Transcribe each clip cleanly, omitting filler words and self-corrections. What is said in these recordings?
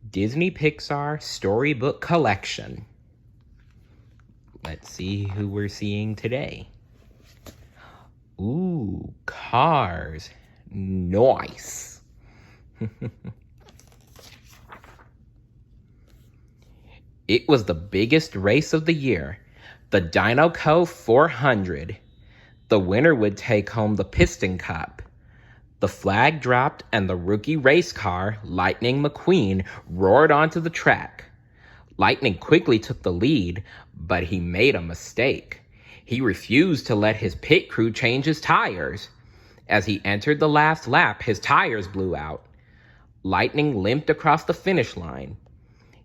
Disney Pixar Storybook Collection. Let's see who we're seeing today. Ooh, cars. Nice. It was the biggest race of the year, the Dinoco 400. The winner would take home the Piston Cup. The flag dropped and the rookie race car, Lightning McQueen, roared onto the track. Lightning quickly took the lead, but he made a mistake. He refused to let his pit crew change his tires. As he entered the last lap, his tires blew out. Lightning limped across the finish line.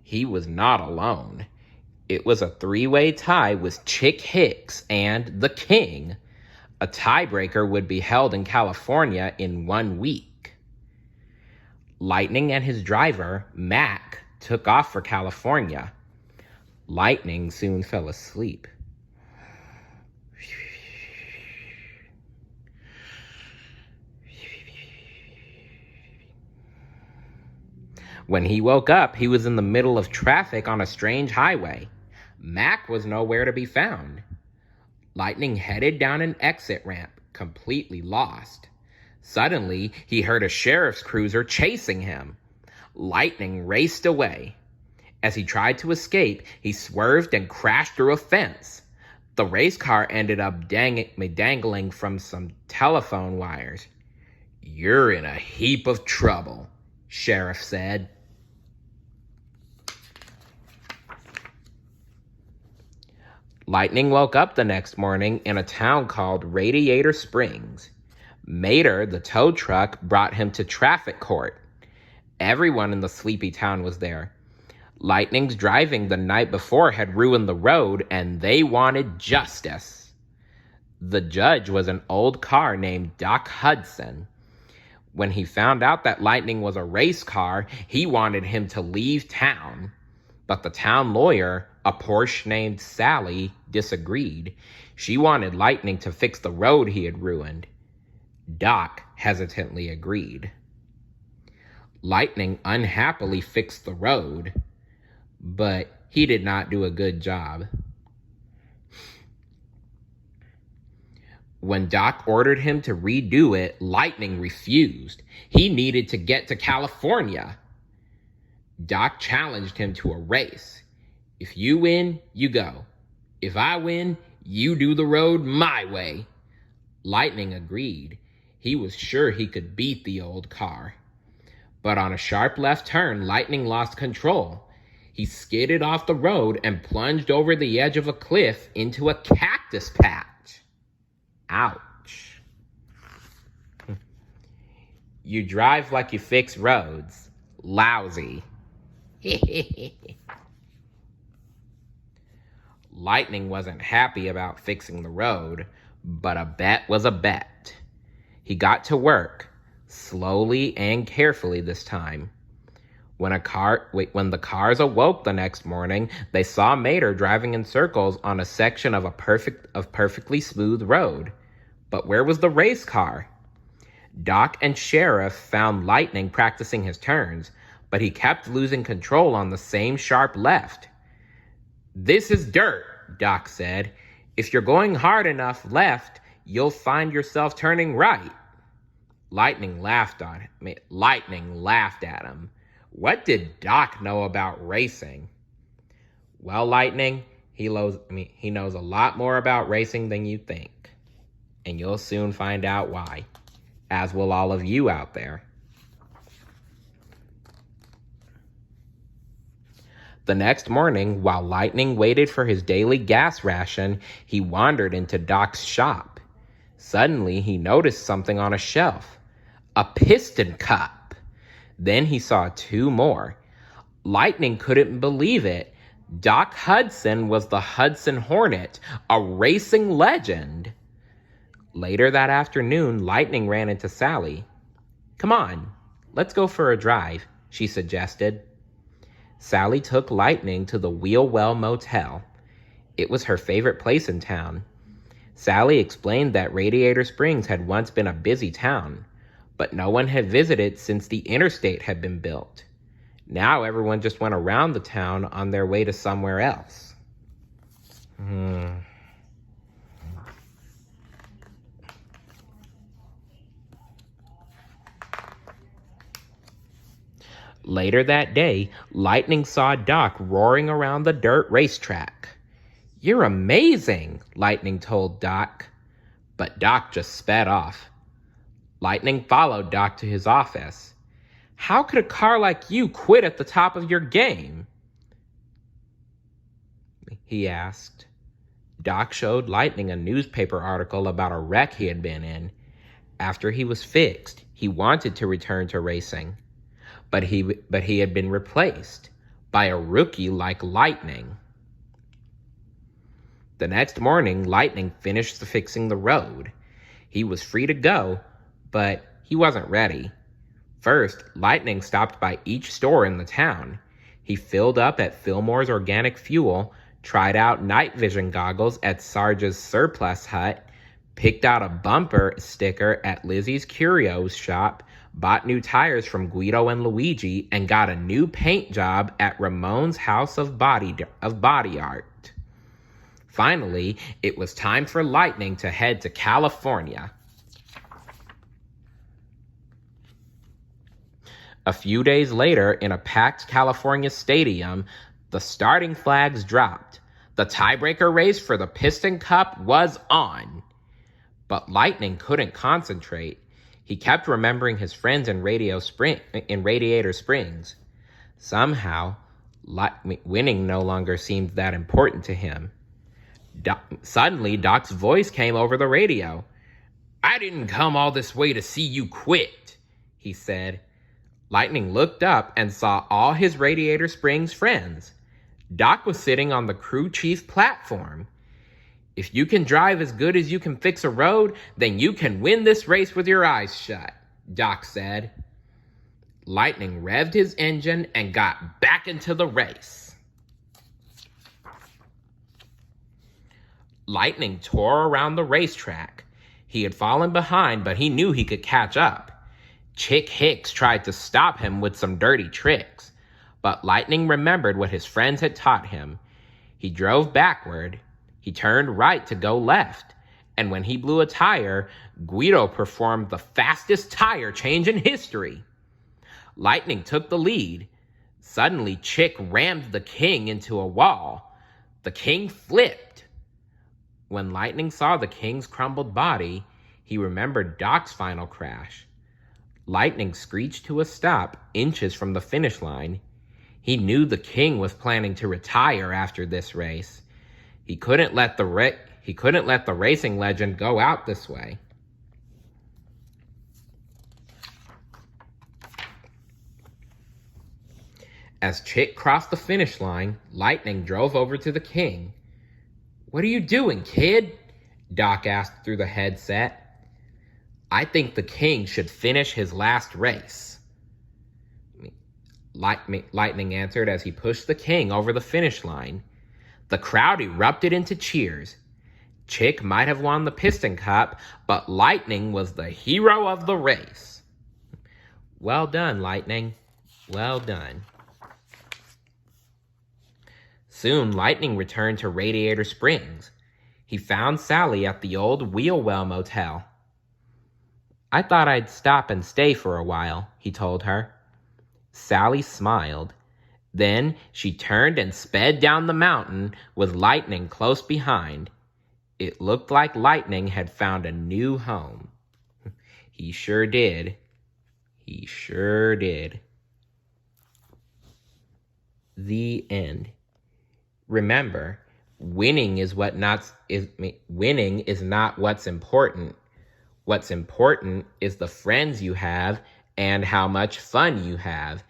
He was not alone. It was a three-way tie with Chick Hicks and the King. A tiebreaker would be held in California in 1 week. Lightning and his driver, Mac, took off for California. Lightning soon fell asleep. When he woke up, he was in the middle of traffic on a strange highway. Mac was nowhere to be found. Lightning headed down an exit ramp, completely lost. Suddenly, he heard a sheriff's cruiser chasing him. Lightning raced away. As he tried to escape, he swerved and crashed through a fence. The race car ended up dangling from some telephone wires. "You're in a heap of trouble," Sheriff said. Lightning woke up the next morning in a town called Radiator Springs. Mater, the tow truck, brought him to traffic court. Everyone in the sleepy town was there. Lightning's driving the night before had ruined the road, and they wanted justice. The judge was an old car named Doc Hudson. When he found out that Lightning was a race car, he wanted him to leave town. But the town lawyer, a Porsche named Sally, disagreed. She wanted Lightning to fix the road he had ruined. Doc hesitantly agreed. Lightning unhappily fixed the road, but he did not do a good job. When Doc ordered him to redo it, Lightning refused. He needed to get to California. Doc challenged him to a race. "If you win, you go. If I win, you do the road my way." Lightning agreed. He was sure he could beat the old car. But on a sharp left turn, Lightning lost control. He skidded off the road and plunged over the edge of a cliff into a cactus patch. Ouch. You drive like you fix roads. Lousy. Lightning wasn't happy about fixing the road, but a bet was a bet. He got to work, slowly and carefully this time. When the cars awoke the next morning, they saw Mater driving in circles on a section of perfectly smooth road. But where was the race car? Doc and Sheriff found Lightning practicing his turns, but he kept losing control on the same sharp left. "This is dirt," Doc said. "If you're going hard enough left, you'll find yourself turning right." Lightning laughed at him. What did Doc know about racing? "Well, Lightning, he knows a lot more about racing than you think. And you'll soon find out why, as will all of you out there." The next morning, while Lightning waited for his daily gas ration, he wandered into Doc's shop. Suddenly, he noticed something on a shelf. A piston cup. Then he saw 2 more. Lightning couldn't believe it. Doc Hudson was the Hudson Hornet, a racing legend. Later that afternoon, Lightning ran into Sally. "Come on, let's go for a drive," she suggested. Sally took Lightning to the Wheelwell Motel. It was her favorite place in town. Sally explained that Radiator Springs had once been a busy town, but no one had visited since the interstate had been built. Now everyone just went around the town on their way to somewhere else. Later that day, Lightning saw Doc roaring around the dirt racetrack. "You're amazing," Lightning told Doc. But Doc just sped off. Lightning followed Doc to his office. "How could a car like you quit at the top of your game?" he asked. Doc showed Lightning a newspaper article about a wreck he had been in. After he was fixed, he wanted to return to racing. But he had been replaced by a rookie like Lightning. The next morning, Lightning finished fixing the road. He was free to go, but he wasn't ready. First, Lightning stopped by each store in the town. He filled up at Fillmore's Organic Fuel, tried out night vision goggles at Sarge's Surplus Hut, picked out a bumper sticker at Lizzie's Curios shop, bought new tires from Guido and Luigi, and got a new paint job at Ramon's House of Body Art. Finally, it was time for Lightning to head to California. A few days later, in a packed California stadium, the starting flags dropped. The tiebreaker race for the Piston Cup was on. But Lightning couldn't concentrate. He kept remembering his friends in Radiator Springs. Somehow, winning no longer seemed that important to him. Suddenly, Doc's voice came over the radio. "I didn't come all this way to see you quit," he said. Lightning looked up and saw all his Radiator Springs friends. Doc was sitting on the crew chief platform. "If you can drive as good as you can fix a road, then you can win this race with your eyes shut," Doc said. Lightning revved his engine and got back into the race. Lightning tore around the racetrack. He had fallen behind, but he knew he could catch up. Chick Hicks tried to stop him with some dirty tricks, but Lightning remembered what his friends had taught him. He drove backward. He turned right to go left, and when he blew a tire, Guido performed the fastest tire change in history. Lightning took the lead. Suddenly, Chick rammed the King into a wall. The King flipped. When Lightning saw the King's crumbled body, he remembered Doc's final crash. Lightning screeched to a stop inches from the finish line. He knew the King was planning to retire after this race. He couldn't let the racing legend go out this way. As Chick crossed the finish line, Lightning drove over to the King. "What are you doing, kid?" Doc asked through the headset. "I think the King should finish his last race," Lightning answered as he pushed the King over the finish line. The crowd erupted into cheers. Chick might have won the Piston Cup, but Lightning was the hero of the race. "Well done, Lightning. Well done." Soon, Lightning returned to Radiator Springs. He found Sally at the old Wheelwell Motel. "I thought I'd stop and stay for a while," he told her. Sally smiled. Then she turned and sped down the mountain with Lightning close behind. It looked like Lightning had found a new home. He sure did. He sure did. The end. Remember, winning is not what's important. What's important is the friends you have and how much fun you have.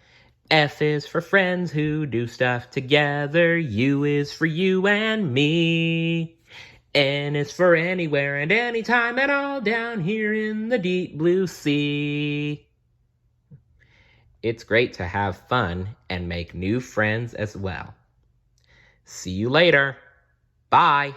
F is for friends who do stuff together. U is for you and me. N is for anywhere and anytime and all down here in the deep blue sea. It's great to have fun and make new friends as well. See you later. Bye.